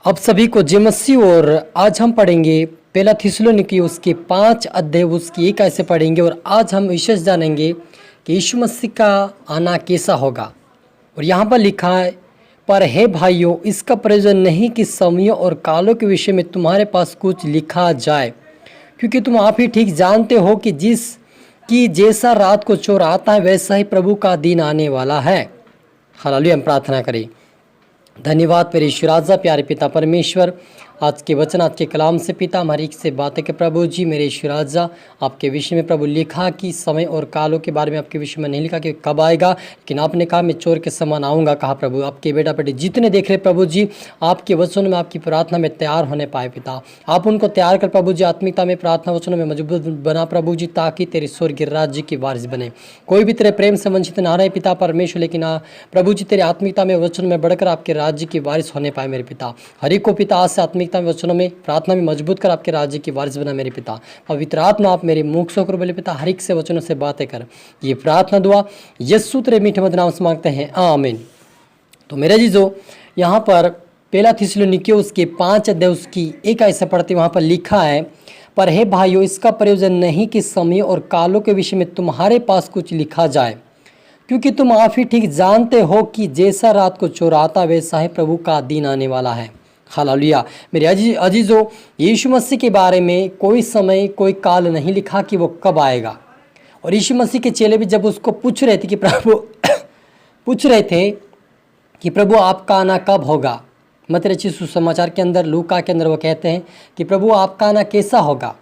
अब सभी को जय मसीह। और आज हम पढ़ेंगे पहला थिस्सलुनीकी उसके 5 अध्याय उसकी 1 ऐसे पढ़ेंगे। और आज हम विशेष जानेंगे कि यीशु मसीह का आना कैसा होगा। और यहाँ पर लिखा है, पर हे भाइयों, इसका प्रयोजन नहीं कि समयों और कालों के विषय में तुम्हारे पास कुछ लिखा जाए, क्योंकि तुम आप ही ठीक जानते हो कि जैसा रात को चोर आता है वैसा ही प्रभु का दिन आने वाला है। हालेलुया। हम प्रार्थना करें। धन्यवाद मेरे ईश्वर राजा, प्यारे पिता परमेश्वर, आज के वचन, आज के कलाम से पिता हमारी से बातें के प्रभु जी। मेरे ईश्वर राजा, आपके विषय में प्रभु लिखा कि समय और कालों के बारे में आपके विषय में नहीं लिखा कि कब आएगा, लेकिन आपने कहा मैं चोर के समान आऊँगा। कहा प्रभु, आपके बेटा बेटे जितने देख रहे प्रभु जी, आपके वचनों में, आपकी प्रार्थना में तैयार होने पाए पिता। आप उनको तैयार कर प्रभु जी, आत्मिकता में, प्रार्थना वचनों में मजबूत बना प्रभु जी, ताकि तेरे स्वर्गीय राज्य की वारिस बने। कोई भी तेरे प्रेम से वंचित ना रहे पिता परमेश्वर, लेकिन प्रभु जी तेरे आत्मिकता में, वचन में बढ़कर आपके राज्य की वारिस होने पाए मेरे पिता। हर एक को पिता आज से आत्मिकता में, वचनों में, प्रार्थना में मजबूत कर आपके राज्य की वारिस बना मेरे पिता। पवित्र आत्मा आप मेरे मुख से बोले पिता, हर एक से वचनों से बातें कर। ये प्रार्थना दुआ यीशु तेरे मीठे मधुर नाम से मांगते हैं, आमीन। तो मेरे जीजो, यहाँ पर पहला थिस्सलुनीकी उसके 5 अध्याय उसकी 1 ऐसे पढ़ते, वहाँ पर लिखा है, पर हे भाइयों, इसका प्रयोजन नहीं कि समय और कालों के विषय में तुम्हारे पास कुछ लिखा जाए, क्योंकि तुम आप ही ठीक जानते हो कि जैसा रात को चोर आता वैसा ही प्रभु का दिन आने वाला है। हालेलुया। मेरे अजीजों, यीशु मसीह के बारे में कोई समय कोई काल नहीं लिखा कि वो कब आएगा। और यीशु मसीह के चेले भी जब उसको पूछ रहे थे कि प्रभु आपका आना कब होगा। मत्ती रचित सुसमाचार के अंदर, लूका के अंदर वो कहते हैं कि प्रभु आपका आना कैसा होगा,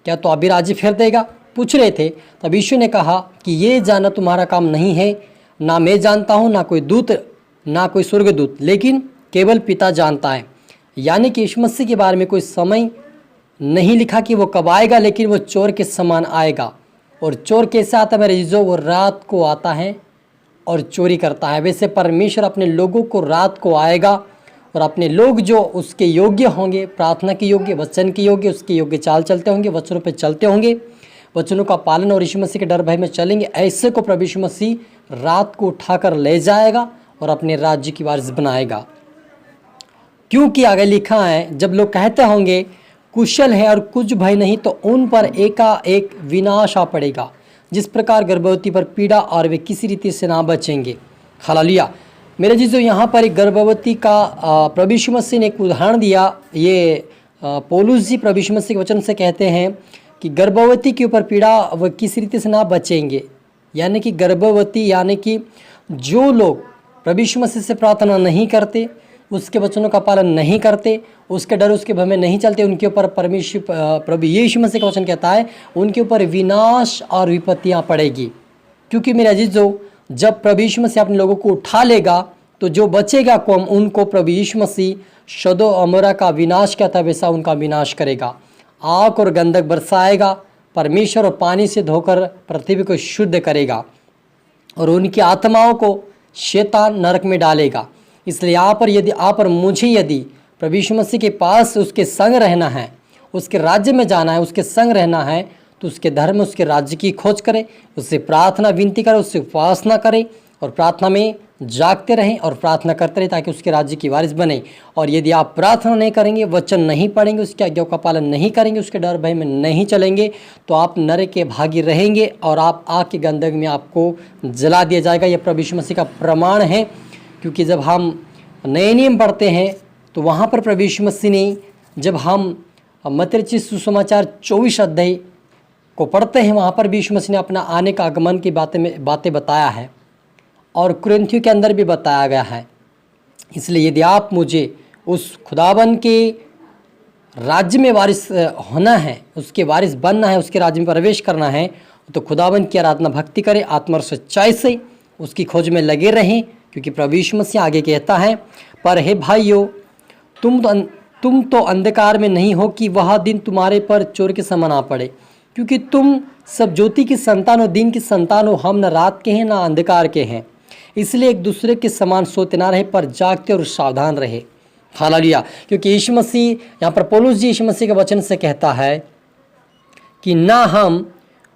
क्या तो अभी राज्य फेर देगा, पूछ रहे थे। तब यीशु ने कहा कि ये जानना तुम्हारा काम नहीं है, ना मैं जानता हूँ, ना कोई दूत, ना कोई स्वर्गदूत, लेकिन केवल पिता जानता है। यानी कि यीशु मसीह के बारे में कोई समय नहीं लिखा कि वो कब आएगा, लेकिन वो चोर के समान आएगा। और चोर कैसे आता है मेरे जीजो? वो रात को आता है और चोरी करता है। वैसे परमेश्वर अपने लोगों को रात को आएगा, और अपने लोग जो उसके योग्य होंगे, प्रार्थना के योग्य, वचन के योग्य, उसके योग्य चाल चलते होंगे, वचनों पे चलते होंगे, वचनों का पालन और यीशु मसीह के डर भय में चलेंगे, ऐसे को प्रभु यीशु मसीह रात को उठाकर ले जाएगा और अपने राज्य की वारिस बनाएगा। क्योंकि आगे लिखा है, जब लोग कहते होंगे कुशल है और कुछ भय नहीं, तो उन पर एकाएक विनाश आ पड़ेगा, जिस प्रकार गर्भवती पर पीड़ा, और वे किसी रीति से ना बचेंगे। हालेलुया। मेरे जीजो, यहाँ पर एक गर्भवती का प्रभु यीशु मसीह ने एक उदाहरण दिया। ये पौलुस जी प्रभु यीशु मसीह के वचन से कहते हैं कि गर्भवती के ऊपर पीड़ा, वह किसी रीति से ना बचेंगे। यानी कि गर्भवती, यानी कि जो लोग प्रभु यीशु मसीह से प्रार्थना नहीं करते, उसके वचनों का पालन नहीं करते, उसके डर, उसके भय में नहीं चलते, उनके ऊपर परमेश्वर प्रभु यीशु मसीह का वचन कहता है, उनके ऊपर विनाश और विपत्तियाँ पड़ेगी। क्योंकि मेरे अजीजों, जब प्रभु यीशु मसीह अपने लोगों को उठा लेगा, तो जो बचेगा कौम, उनको प्रभु यीशु मसीह सदो अमोरा का विनाश क्या था वैसा उनका विनाश करेगा। आग और गंधक बरसाएगा, परमेश्वर और पानी से धोकर पृथ्वी को शुद्ध करेगा, और उनकी आत्माओं को शैतान नरक में डालेगा। इसलिए यहाँ पर यदि प्रभु यीशु मसीह के पास उसके संग रहना है, उसके राज्य में जाना है, उसके संग रहना है, तो उसके धर्म, उसके राज्य की खोज करें, उससे प्रार्थना विनती करें, उससे उपासना करें, और प्रार्थना में जागते रहें और प्रार्थना करते रहें, ताकि उसके राज्य की वारिस बने। और यदि आप प्रार्थना नहीं करेंगे, वचन नहीं पढ़ेंगे, उसकी आज्ञाओं का पालन नहीं करेंगे, उसके डर भय में नहीं चलेंगे, तो आप नरक के भागी रहेंगे, और आप आग के गंधक में आपको जला दिया जाएगा। यह प्रभु यीशु मसीह का प्रमाण है। क्योंकि जब हम नए नियम पढ़ते हैं, तो वहाँ पर प्रभु यीशु मसीह ने, जब हम मत्ती रचित सुसमाचार 24 अध्याय को पढ़ते हैं, वहाँ पर भी यीशु मसीह ने अपना आने का आगमन की बातें बताया है, और कुरिन्थियों के अंदर भी बताया गया है। इसलिए यदि आप मुझे उस खुदाबंद के राज्य में वारिस होना है, उसके वारिस बनना है, उसके राज्य में प्रवेश करना है, तो खुदाबंद की आराधना भक्ति करें, आत्मा और सच्चाई से उसकी खोज में लगे रहें। क्योंकि प्रभु यीशु मसीह आगे कहता है, पर हे भाइयों, तुम तो अंधकार में नहीं हो कि वह दिन तुम्हारे पर चोर के समान आ पड़े। क्योंकि तुम सब ज्योति की संतान हो, दिन की संतान हो। हम न रात के हैं, न अंधकार के हैं। इसलिए एक दूसरे के समान सोते ना रहे, पर जागते और सावधान रहे। हालेलुया। क्योंकि यीशु मसीह, यहाँ पर पौलुस जी यीशु मसीह के वचन से कहता है कि ना हम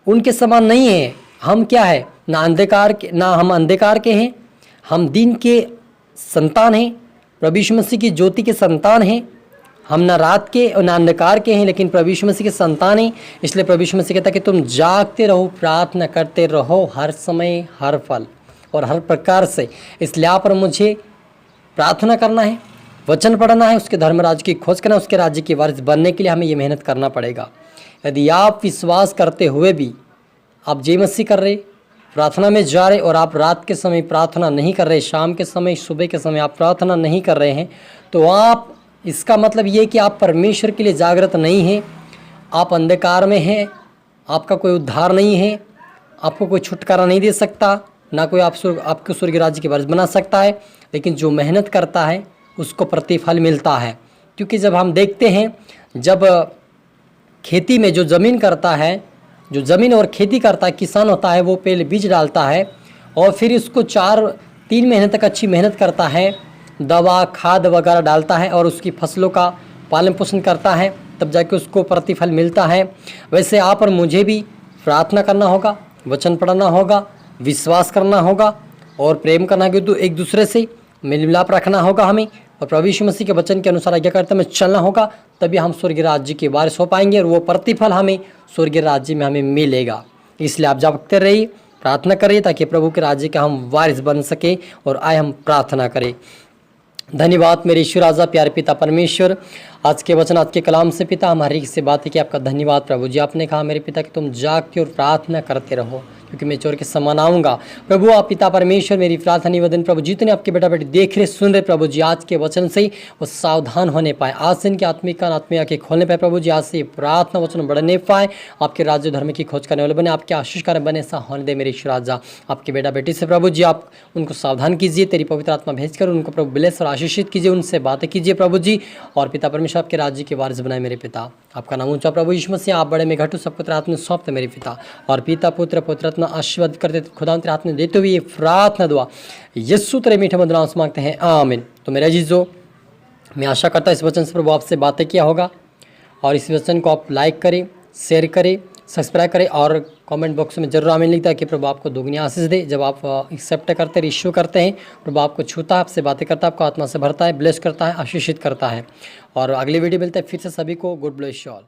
उनके समान नहीं हैं। हम क्या है? ना हम अंधकार के हैं, हम दिन के संतान हैं। प्रभु यीशु मसीह की ज्योति के संतान हैं। हम ना रात के और ना अंधकार के हैं, लेकिन प्रभु यीशु मसीह के संतान हैं। इसलिए प्रभु यीशु मसीह कहता है कि तुम जागते रहो, प्रार्थना करते रहो हर समय, हर पल और हर प्रकार से। इसलिए आप और मुझे प्रार्थना करना है, वचन पढ़ना है, उसके धर्म राज्य की खोज करना, उसके राज्य की वारिस बनने के लिए हमें ये मेहनत करना पड़ेगा। यदि आप विश्वास करते हुए भी आप जय मसीह कर रहे, प्रार्थना में जा रहे और आप रात के समय प्रार्थना नहीं कर रहे, शाम के समय, सुबह के समय आप प्रार्थना नहीं कर रहे हैं, तो आप, इसका मतलब ये कि आप परमेश्वर के लिए जागृत नहीं हैं, आप अंधकार में हैं, आपका कोई उद्धार नहीं है, आपको कोई छुटकारा नहीं दे सकता, ना कोई आपको स्वर्ग राज्य की वारिस बना सकता है। लेकिन जो मेहनत करता है उसको प्रतिफल मिलता है। क्योंकि जब हम देखते हैं, जब खेती में जो ज़मीन करता है, जो ज़मीन और खेती करता है, किसान होता है, वो पहले बीज डालता है और फिर इसको 4-3 महीने तक अच्छी मेहनत करता है, दवा खाद वगैरह डालता है और उसकी फसलों का पालन पोषण करता है, तब जाके उसको प्रतिफल मिलता है। वैसे आप और मुझे भी प्रार्थना करना होगा, वचन पढ़ना होगा, विश्वास करना होगा और प्रेम करना होगा, तो एक दूसरे से मेल मिलाप रखना होगा हमें, और प्रभु यीशु मसीह के वचन के अनुसार आज्ञाकारिता में चलना होगा। तभी हम स्वर्गीय राज्य के वारिस हो पाएंगे और वो प्रतिफल हमें स्वर्गीय राज्य में हमें मिलेगा। इसलिए आप जागते रहिए, प्रार्थना करिए, ताकि प्रभु के राज्य का हम वारिस बन सके। और आए हम प्रार्थना करें। धन्यवाद मेरे ईश्वर राजा, प्यारे पिता परमेश्वर, आज के वचन, आज के कलाम से पिता हमारी से बातें की, आपका धन्यवाद प्रभु जी। आपने कहा मेरे पिता कि तुम जागते और प्रार्थना करते रहो, क्योंकि मैं चोर के समान आऊँगा। प्रभु आप पिता परमेश्वर, मेरी प्रार्थना निवेदन प्रभु, जितने आपके बेटा बेटी देख रहे सुन रहे प्रभु जी, आज के वचन से वो सावधान होने पाए, आज से इनके आत्मिक कान आत्मिक आंखें खोलने पाए प्रभु जी, आज से प्रार्थना वचन बढ़ने पाए, आपके राज्य धर्म की खोज करने वाले बने, आपके आशीष कारण बने, ऐसा होने दे मेरे ईश्वर राजा। आपके बेटा बेटी से प्रभु जी आप उनको सावधान कीजिए, तेरी पवित्र आत्मा भेजकर उनको प्रभु ब्लेस और आशीषित कीजिए, उनसे बातें कीजिए प्रभु जी। और पिता परमेश्वर आपके राज्य के वारिस बनाए मेरे पिता। आपका नाम ऊंचा प्रभु यीशु मसीह, आप बड़े में घटू, सब पुत्र हाथ में सौंपते मेरे पिता। और पिता पुत्र पवित्र आत्मा आशीर्वाद करते खुदा तेरे हाथ में देते हुए ये प्रार्थना दुआ यीशु तेरे मीठे मधुर नाम से मांगते हैं, आमीन। तो मेरे अजीजों, मैं आशा करता हूँ इस वचन से प्रभु आपसे बातें किया होगा, और इस वचन को आप लाइक करें, शेयर करें, सब्सक्राइब करें और कमेंट बॉक्स में जरूर आमीन लिखता है कि प्रभु आपको दुगनी आशीष दे। जब आप एक्सेप्ट करते हैं, रिश्यू करते हैं, प्रभु आपको छूता है, आपसे बातें करता है, आपको आत्मा से भरता है, ब्लेस करता है, आशीषित करता है। और अगली वीडियो मिलता है फिर से। सभी को गुड ब्लेस यू ऑल।